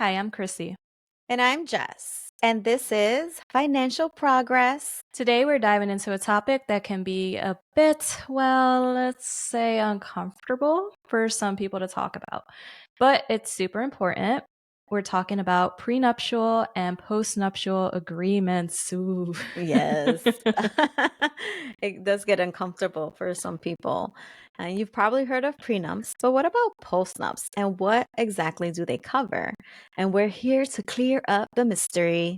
Hi, I'm Chrissy. And I'm Jess. And this is Financial Progress. Today we're diving into a topic that can be a bit, well, let's say uncomfortable for some people to talk about, but it's super important. We're talking about prenuptial and postnuptial agreements. Ooh. Yes. It does get uncomfortable for some people. And you've probably heard of prenups, but what about postnups? And what exactly do they cover? And we're here to clear up the mystery.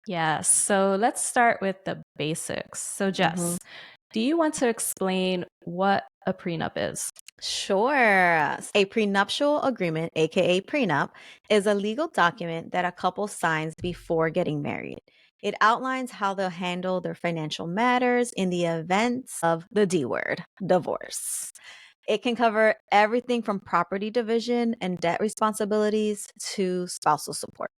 Yes, so let's start with the basics. So, Mhm. Jess, do you want to explain what a prenup is? Sure. A prenuptial agreement, aka prenup, is a legal document that a couple signs before getting married. It outlines how they'll handle their financial matters in the event of the D word, divorce. It can cover everything from property division and debt responsibilities to spousal support.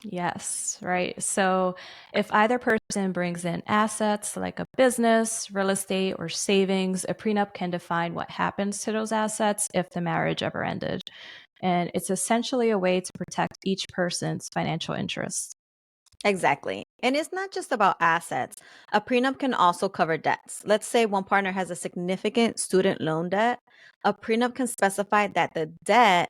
Yes, right. So if either person brings in assets like a business, real estate, or savings, a prenup can define what happens to those assets if the marriage ever ended. And it's essentially a way to protect each person's financial interests. Exactly. And it's not just about assets. A prenup can also cover debts. Let's say one partner has a significant student loan debt. A prenup can specify that the debt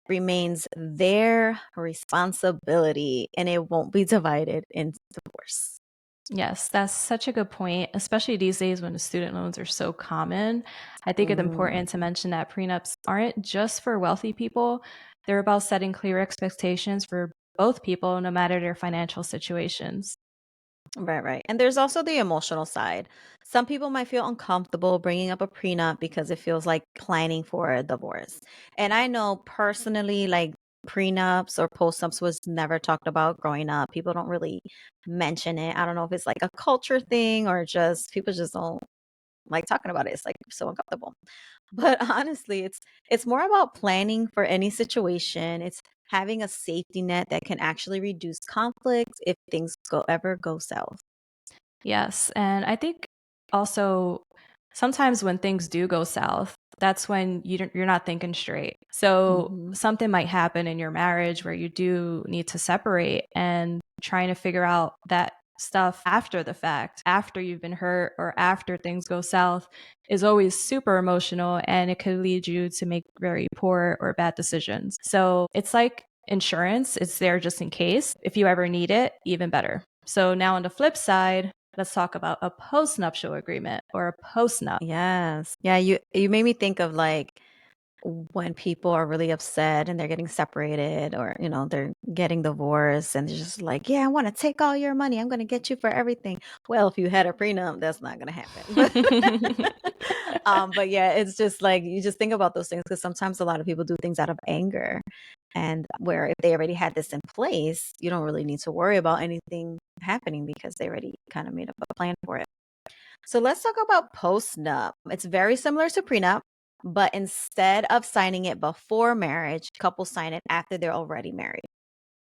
remains their responsibility and it won't be divided in divorce. Yes, that's such a good point, especially these days when the student loans are so common. I think it's Mm, important to mention that prenups aren't just for wealthy people. They're about setting clear expectations for both people, no matter their financial situations. right, right. And there's also the emotional side. Some people might feel uncomfortable bringing up a prenup because it feels like planning for a divorce. And I know personally, like prenups or postnups was never talked about growing up. People don't really mention it. I don't know if it's like a culture thing or just people just don't like talking about it. It's like so uncomfortable. But honestly, it's more about planning for any situation. It's having a safety net that can actually reduce conflict if things go south. Yes, and I think also sometimes when things do go south, that's when you're not thinking straight. So Mhm. something might happen in your marriage where you do need to separate, and trying to figure out that stuff after the fact, after you've been hurt or after things go south is always super emotional, and it could lead you to make very poor or bad decisions. So it's like insurance, it's there just in case. If you ever need it, even better. So now on the flip side, let's talk about a postnuptial agreement or a postnup. Yes. Yeah, you made me think of like when people are really upset and they're getting separated or, they're getting divorced and they're just like, "Yeah, I want to take all your money. I'm going to get you for everything." Well, if you had a prenup, that's not going to happen. But yeah, it's just like you just think about those things because sometimes a lot of people do things out of anger. And where if they already had this in place, you don't really need to worry about anything happening because they already kind of made up a plan for it. So let's talk about postnup. It's very similar to prenup, but instead of signing it before marriage, couples sign it after they're already married.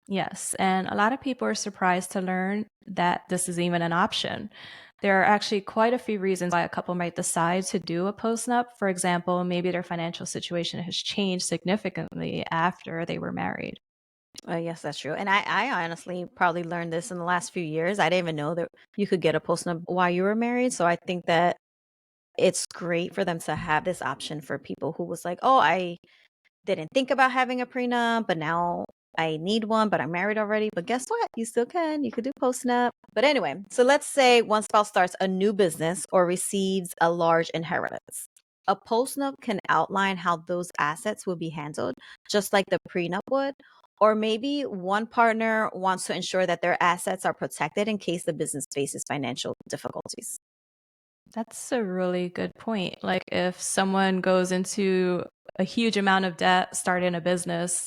Yes, and a lot of people are surprised to learn that this is even an option. There are actually quite a few reasons why a couple might decide to do a postnup. For example, maybe their financial situation has changed significantly after they were married. Yes, that's true. And I honestly probably learned this in the last few years. I didn't even know that you could get a postnup while you were married. So I think that it's great for them to have this option for people who was like, oh, I didn't think about having a prenup, but now I need one, but I'm married already. But guess what? You still can. You could do postnup. But anyway, so let's say one spouse starts a new business or receives a large inheritance. A postnup can outline how those assets will be handled, just like the prenup would. Or maybe one partner wants to ensure that their assets are protected in case the business faces financial difficulties. That's a really good point. Like if someone goes into a huge amount of debt starting a business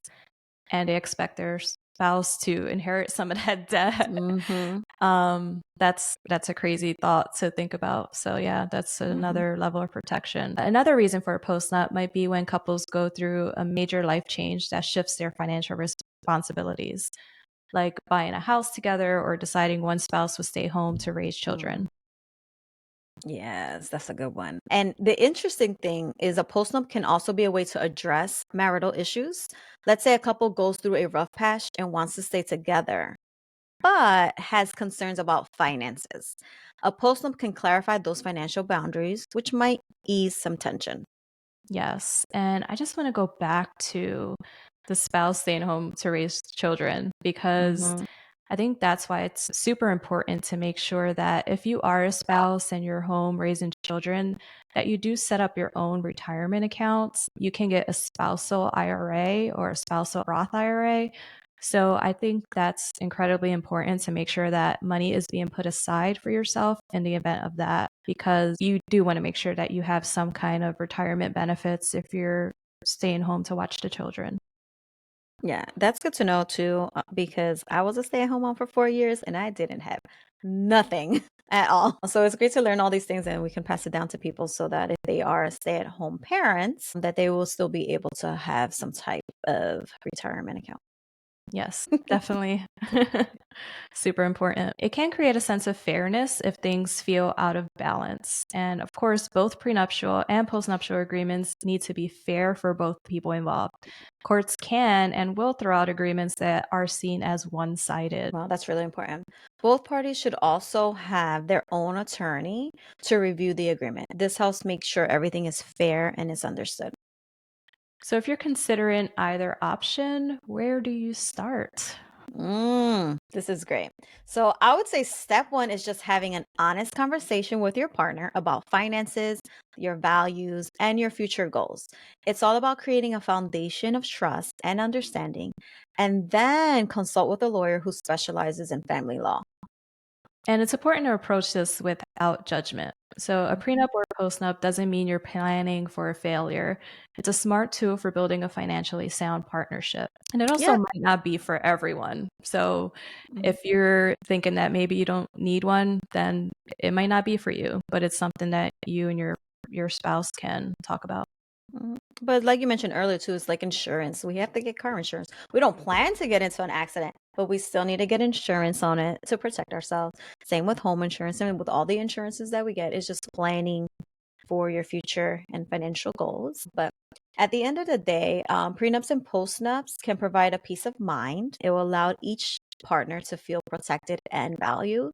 and they expect their spouse to inherit some of that debt, Hmm. that's a crazy thought to think about. So yeah, that's Hmm. another level of protection. Another reason for a postnut might be when couples go through a major life change that shifts their financial responsibilities, like buying a house together or deciding one spouse will stay home to raise children. Yes, that's a good one. And the interesting thing is a postnup can also be a way to address marital issues. Let's say a couple goes through a rough patch and wants to stay together, but has concerns about finances. A postnup can clarify those financial boundaries, which might ease some tension. Yes. And I just want to go back to the spouse staying home to raise children because Mhm. I think that's why it's super important to make sure that if you are a spouse and you're home raising children, that you do set up your own retirement accounts. You can get a spousal IRA or a spousal Roth IRA. So I think that's incredibly important to make sure that money is being put aside for yourself in the event of that, because you do want to make sure that you have some kind of retirement benefits if you're staying home to watch the children. Yeah, that's good to know too, because I was a stay-at-home mom for 4 years and I didn't have nothing at all. So it's great to learn all these things and we can pass it down to people so that if they are stay-at-home parents, that they will still be able to have some type of retirement account. Yes, definitely. Super important. It can create a sense of fairness if things feel out of balance. And of course, both prenuptial and postnuptial agreements need to be fair for both people involved. Courts can and will throw out agreements that are seen as one sided. Well, that's really important. Both parties should also have their own attorney to review the agreement. This helps make sure everything is fair and is understood. So if you're considering either option, where do you start? This is great. So I would say step one is just having an honest conversation with your partner about finances, your values, and your future goals. It's all about creating a foundation of trust and understanding, and then consult with a lawyer who specializes in family law. And it's important to approach this without judgment. So, a prenup or a postnup doesn't mean you're planning for a failure. It's a smart tool for building a financially sound partnership. And it also Yeah. might not be for everyone. So, Mhm. if you're thinking that maybe you don't need one, then it might not be for you, but it's something that you and your spouse can talk about. Mhm. But like you mentioned earlier too, it's like insurance. We have to get car insurance. We don't plan to get into an accident, but we still need to get insurance on it to protect ourselves. Same with home insurance and with all the insurances that we get. It's just planning for your future and financial goals. But at the end of the day, prenups and postnups can provide a peace of mind. It will allow each partner to feel protected and valued.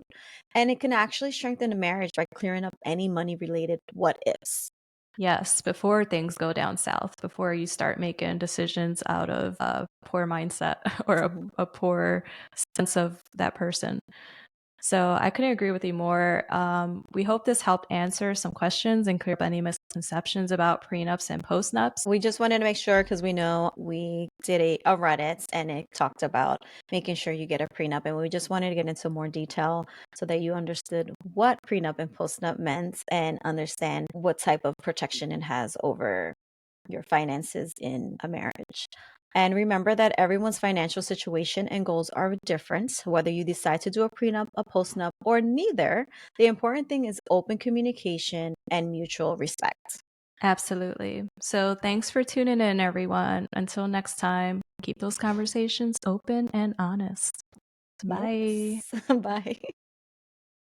And it can actually strengthen the marriage by clearing up any money related what ifs. Yes, before things go down south, before you start making decisions out of a poor mindset or Mhm. a poor sense of that person. So I couldn't agree with you more. We hope this helped answer some questions and clear up any misconceptions about prenups and postnups. We just wanted to make sure because we know we did a Reddit and it talked about making sure you get a prenup. And we just wanted to get into more detail so that you understood what prenup and postnup meant and understand what type of protection it has over your finances in a marriage. And remember that everyone's financial situation and goals are different, whether you decide to do a prenup, a postnup, or neither. The important thing is open communication and mutual respect. Absolutely. So thanks for tuning in, everyone. Until next time, keep those conversations open and honest. Bye. Yes. Bye.